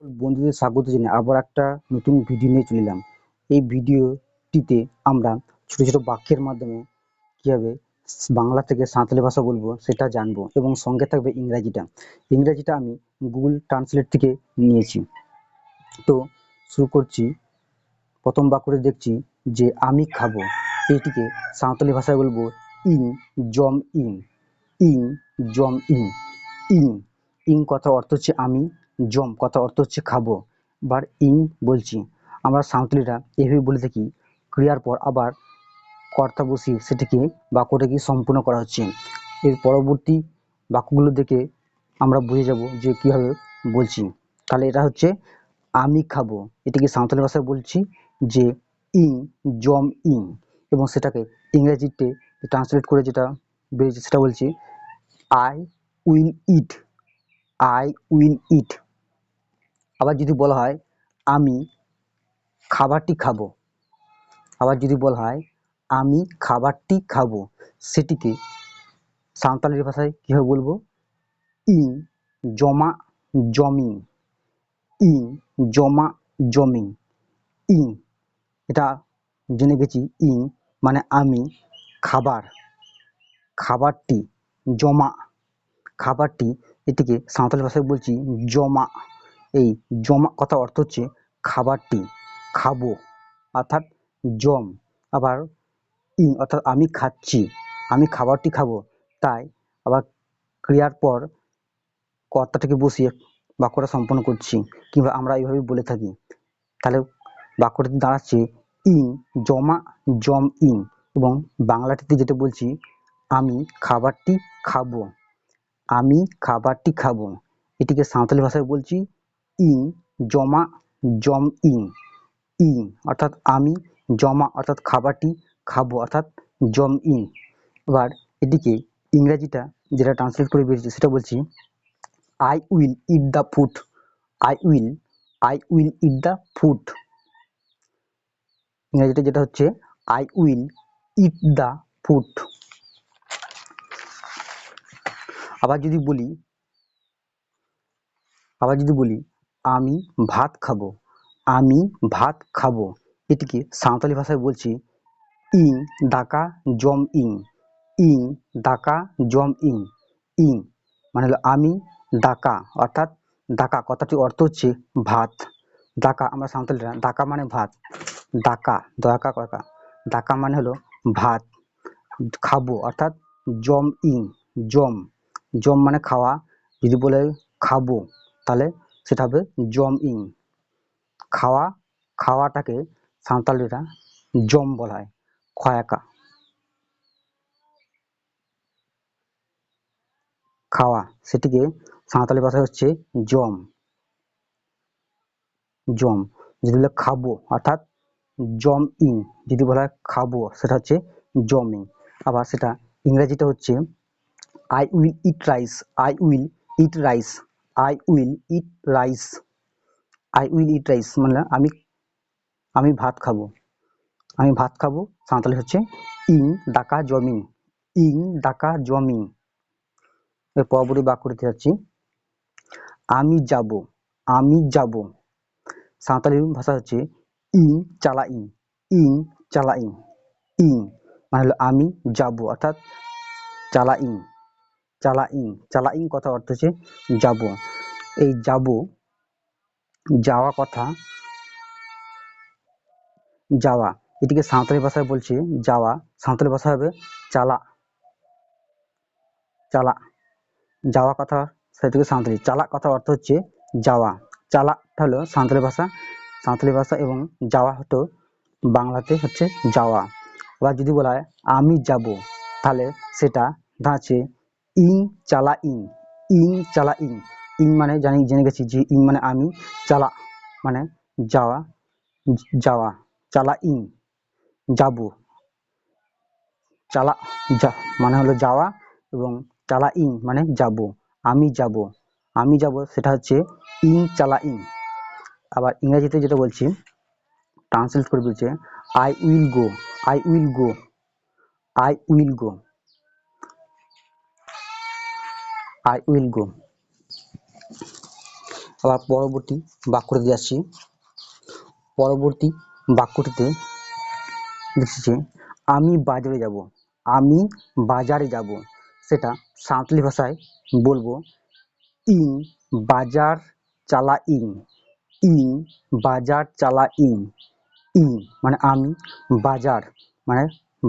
বন্ধুদের স্বাগত জানিয়ে আবার একটা নতুন ভিডিও নিয়ে চলে এলাম। এই ভিডিওটিতে আমরা ছোট ছোট বাক্যের মাধ্যমে কিভাবে বাংলা থেকে সাঁওতালি ভাষা বলবো সেটা জানবো, এবং সঙ্গে থাকবে ইংরাজিটা আমি গুগল ট্রান্সলেট থেকে নিয়েছি। তো শুরু করছি। প্রথম বাক্যটি দেখছি যে আমি খাবো, এটিকে সাঁওতালি ভাষায় বলবো ইং জম ইং। ইং জম ইং। ইং ইং কথার অর্থ হচ্ছে আমি, জম কথার অর্থ হচ্ছে খাবো। এবার ইং বলছি। আমরা সাঁওতালিরা এভাবে বলে থাকি, ক্রিয়ার পর আবার কর্তা বসিয়ে সেটিকে বাক্যটাকে সম্পূর্ণ করা হচ্ছে। এর পরবর্তী বাক্যগুলো দেখে আমরা বুঝে যাব যে কীভাবে বলছি। তাহলে এটা হচ্ছে আমি খাবো, এটিকে সাঁওতালি ভাষায় বলছি যে ইং জম ইং, এবং সেটাকে ইংরেজিতে ট্রান্সলেট করে যেটা বেরিয়েছে সেটা বলছি I will eat. I will eat. আবার যদি বলা হয় আমি খাবারটি খাবো, আবার যদি বলা হয় আমি খাবারটি খাবো, সেটিকে সাঁওতালি ভাষায় কীভাবে বলবো? ইং জমা জমিং। ইং জমা জমিং। ইং এটা জেনে গেছি, ইং মানে আমি, খাবার, খাবারটি, জমা, খাবারটি, এটিকে সাঁওতালি ভাষায় বলছি জমা। এই জমা কথা অর্থ হচ্ছে খাবারটি, খাবো অর্থাৎ জম। আবার ইং অর্থাৎ আমি খাচ্ছি, আমি খাবারটি খাবো। তাই আবার ক্রিয়ার পর কর্তাটাকে বসিয়ে বাক্যটা সম্পন্ন করছি, কিংবা আমরা এইভাবে বলে থাকি। তাহলে বাক্যটিতে দাঁড়াচ্ছে ইং জমা জম ইং, এবং বাংলাটিতে যেটা বলছি আমি খাবারটি খাবো। আমি খাবারটি খাবো, এটিকে সাঁওতালি ভাষায় বলছি ইং জমা জম ইং। ইং অর্থাৎ আমি, জমা অর্থাৎ খাবারটি, খাবো অর্থাৎ জম ইং। এবার এটিকে ইংরাজিটা যেটা ট্রান্সলেট করে বেরিয়েছে সেটা বলছি I will eat the food. I will eat the food. ইংরাজিটা যেটা হচ্ছে I will eat the food. আবার যদি বলি আমি ভাত খাবো, আমি ভাত খাবো, এটিকে সাঁওতালি ভাষায় বলছি ইং দাকা জম ইং। ইং দাকা জম ইং। ইং মানে হলো আমি, দাকা অর্থাৎ দাকা কথাটির অর্থ হচ্ছে ভাত। দাকা আমরা সাঁওতালিরা, দাকা মানে ভাত, দাকা দয়াকা কয়কা, দাকা মানে হলো ভাত। খাবো অর্থাৎ জম ইং, জম, জম মানে খাওয়া। যদি বলে খাবো তাহলে সেটা হবে জম ইং। খাওয়া, খাওয়াটাকে সাঁওতালিরা জম বলা হয়, খয়াকা। খাওয়া সেটিকে সাঁওতালি ভাষায় হচ্ছে জম। জম যদি বলে খাবো অর্থাৎ জম ইং, যদি বলা হয় খাবো সেটা হচ্ছে জমিং। আবার সেটা ইংরেজিটা হচ্ছে I will eat rice. I will eat rice. I will eat rice. I will eat rice মানে আমি ভাত খাবো। আমি ভাত খাবো সাঁওতালি হচ্ছে ইং দাকা জমিং। ইং দাকা জমিং। এর পরবর্তী বাক্যটিতে যাচ্ছি আমি যাব। আমি যাব সাঁওতালি ভাষা হচ্ছে ইং চালা ইং। ইং চালা ইং। ইং মানে হলো আমি যাব অর্থাৎ চালা ইং। চালা ইং, চালা ইং কথা অর্থ হচ্ছে যাব। এই যাব, যাওয়া কথা, যাওয়া, এটিকে সাঁওতালি ভাষায় বলছে যাওয়া, সাঁওতালি ভাষা হবে চালা। চালা, যাওয়া কথা সেটিকে সাঁওতালি, চালা কথা অর্থ হচ্ছে যাওয়া। চালাটা হলো সাঁওতালি ভাষা, এবং যাওয়া হতো বাংলাতে হচ্ছে যাওয়া। আবার যদি বলা হয় আমি যাব, তাহলে সেটা দাঁড়াচ্ছে ইং চালা ইং। ইং চালা ইং। ইং মানে জেনে গেছি যে ইং মানে আমি, চালা মানে যাওয়া, যাওয়া, চালা ইং যাব। চালা মানে হলো যাওয়া, এবং চালা ইং মানে যাব। আমি যাব, আমি যাব সেটা হচ্ছে ইং চালা ইং। আবার ইংরেজিতে যেটা বলছি ট্রান্সলেট করে বলছে I will go. I will go. I will go. I will go. আবার পরবর্তী বাক্যটিতে যাচ্ছি। পরবর্তী বাক্যটিতে লিখেছে আমি বাজারে যাব। আমি বাজারে যাব, সেটা সাঁওতালি ভাষায় বলবো ইং বাজার চালা ইং। ইং বাজার চালা ইং। ইং মানে আমি, বাজার মানে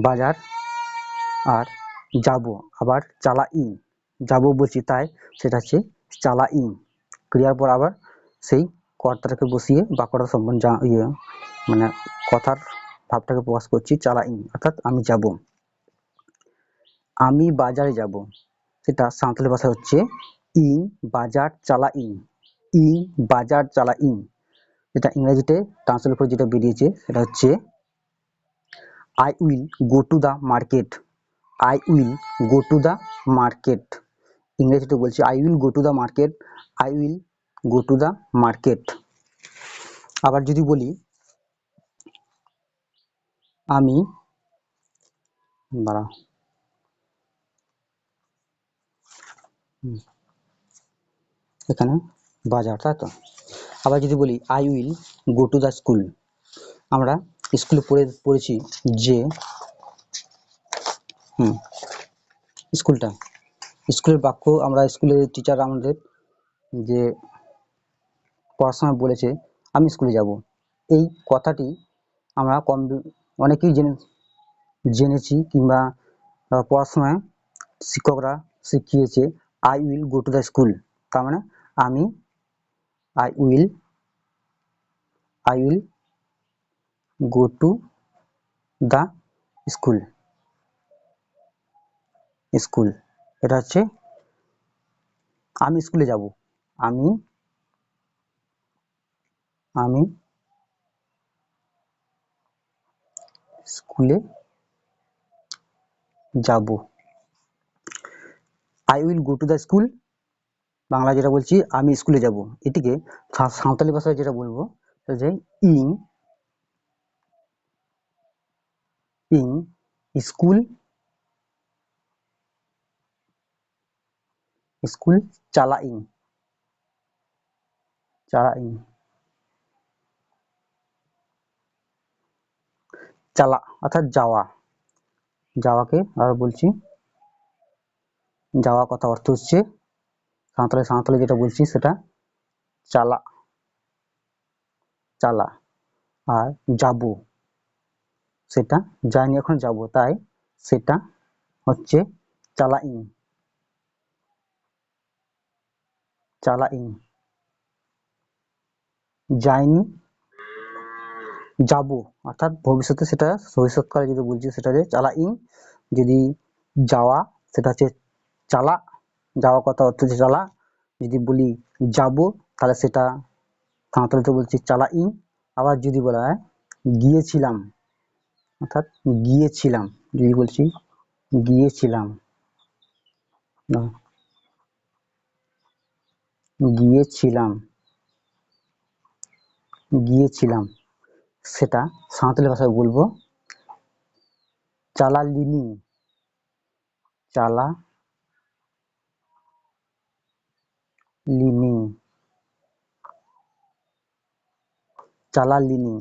বাজার, আর যাব আবার চালা ইং, যাব বলছি তাই সেটা হচ্ছে চালা ইং। ক্রিয়ার পর আবার সেই কর্তাটাকে বসিয়ে বাক্যটা সম্পূর্ণ মানে কথার ভাবটাকে প্রকাশ করছি, চালা ইং অর্থাৎ আমি যাব। আমি বাজারে যাব, সেটা সাঁওতালি ভাষা হচ্ছে ইং বাজার চালা ইং। ইং বাজার চালা ইং। যেটা ইংরেজিতে ট্রান্সলেট করে যেটা বেরিয়েছে সেটা হচ্ছে I will go to the market. I will go to the market. ইংরেজিতে বলছি I will go to the market. I will go to the market. আবার যদি বলি আমি দাঁড়া এখানে বাজার, তাই তো। আবার যদি বলি I will go to the school. আমরা স্কুলে পড়েছি যে স্কুলটা, স্কুলের বাক্য আমরা স্কুলের টিচার আমাদের যে পড়ার সময় বলেছে আমি স্কুলে যাব। এই কথাটি আমরা অনেকেই জেনেছি কিংবা পড়ার সময় শিক্ষকরা শিখিয়েছে I will go to the school. তার মানে আমি I will go to the school. School এটা হচ্ছে আমি স্কুলে যাব। আমি আমি স্কুলে যাব। I will go to the school, Bangla যেটা বলছি আমি স্কুলে যাব। এটিকে সাঁওতালি ভাষায় যেটা বলবো সেটা যে ইং ইং স্কুল স্কুল চালা ইং। চালা ইং চালা অর্থাৎ যাওয়া। যাওয়াকে আর বলছি যাওয়া কথা অর্থ হচ্ছে সাঁওতালি যেটা বলছি সেটা চালা। চালা আর যাব সেটা যাইনি এখন যাব, তাই সেটা হচ্ছে চালা ইং। চালা ইং যাইনি যাব অর্থাৎ ভবিষ্যতে, সেটা ভবিষ্যৎকালে যদি বলছি সেটা যে চালা ইং। যদি যাওয়া সেটা হচ্ছে চালা, যাওয়া কথা অর্থ হচ্ছে চালা। যদি বলি যাব তাহলে সেটা সাঁওতালিতে বলছি চালা ইং। আবার যদি বলা হয় গিয়েছিলাম অর্থাৎ গিয়েছিলাম, যদি বলছি গিয়েছিলাম গিয়েছিলাম গিয়েছিলাম, সেটা সাঁওতালি ভাষায় বলবো চালালিনি। চালালিনি চালালিনি।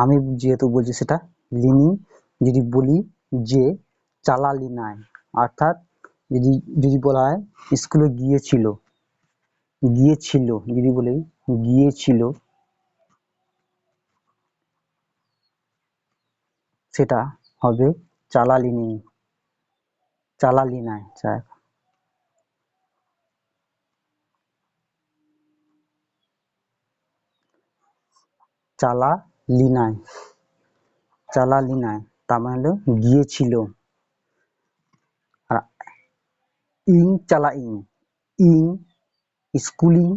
আমি যেহেতু বলছি সেটা লিনি। যদি বলি যে চালালি নাই অর্থাৎ যদি যদি বলা হয় স্কুলে গিয়েছিল, গিয়েছিল যদি বলি গিয়েছিল সেটা হবে চালালিনি। চালালি নাই চালালি নাই চালালি নাই, তার মানে হলো গিয়েছিল। আর ইং চালা ইং, ইং স্কুলিং,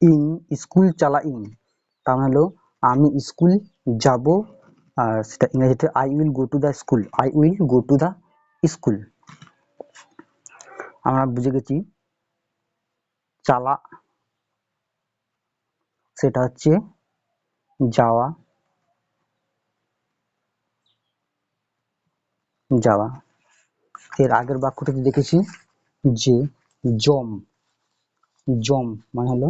ইং স্কুল চালা ইং, তার মানে হলো আমি স্কুল যাব। আর সেটা ইংরেজিতে I will go to the school. I will go to the school. আমরা বুঝে গেছি চালা সেটা হচ্ছে যাওয়া। এর আগের বাক্যটিতে দেখেছি যে জম জম মানে হলো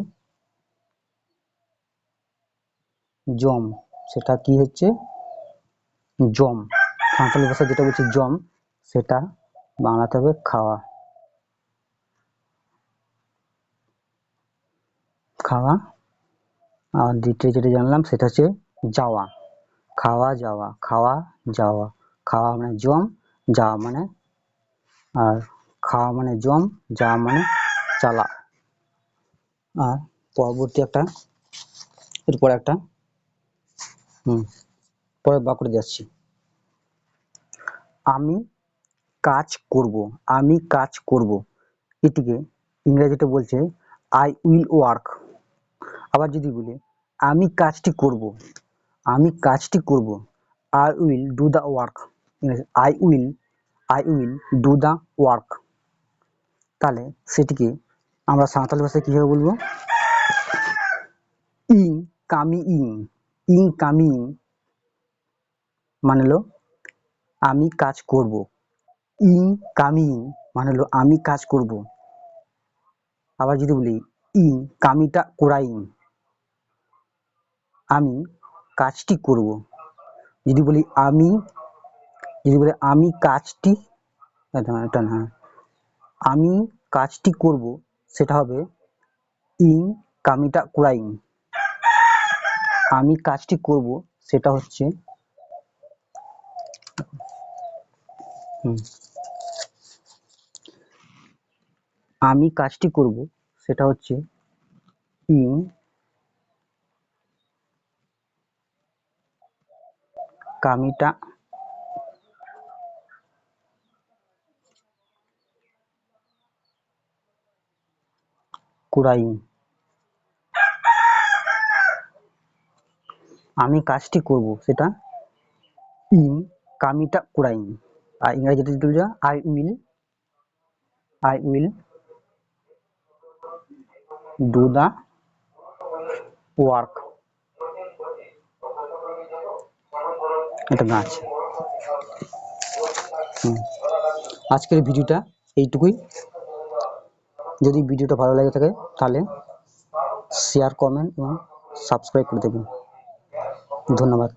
জম, সেটা কি হচ্ছে জম। সাঁওতালি ভাষা যেটা বলছে জম, সেটা বাংলাতে হবে খাওয়া। খাওয়া। আর দ্বিতীয় যেটা জানলাম সেটা হচ্ছে যাওয়া। খাওয়া যাওয়া, খাওয়া যাওয়া। খাওয়া মানে জম, যাওয়া মানে, আর খাওয়া মানে জম, যাওয়া মানে চালা। আর পরবর্তী একটা, এরপর একটা পরের বাক্যটা যাচ্ছি। আমি কাজ করব, আমি কাজ করব, এটিকে ইংরেজিতে বলছে আই উইল ওয়ার্ক। আবার যদি বলি আমি কাজটি করব, আমি কাজটি করব, I will do the work. I will do the work. তাহলে সেটিকে আমরা সাঁওতালি ভাষায় কীভাবে বলবো? ইং কামিং। ইং কামিং মানে হলো আমি কাজ করব। ইং কামিং মানে হলো আমি কাজ করব। আবার যদি বলি ইং কামিটা কোরাইং, আমি কাজটি করব। যদি বলি আমি কাজটি, এটা না, আমি কাজটি করব, সেটা হবে ইং কামিটা কোরাইং। আমি কাজটি করব সেটা হচ্ছে আমি কাজটি করব সেটা হচ্ছে ইং কামিটা কোরাইং। আমি কাজটি করব সেটা ইং কামিটা কোরাইং। আর ইংরেজিতে যদি বলি I will do the work. এটা গাছ। আজকের ভিডিওটা এইটুকুই। যদি ভিডিওটা ভালো লাগে থাকে তাহলে শেয়ার, কমেন্ট এবং সাবস্ক্রাইব করে দেবেন। ধন্যবাদ।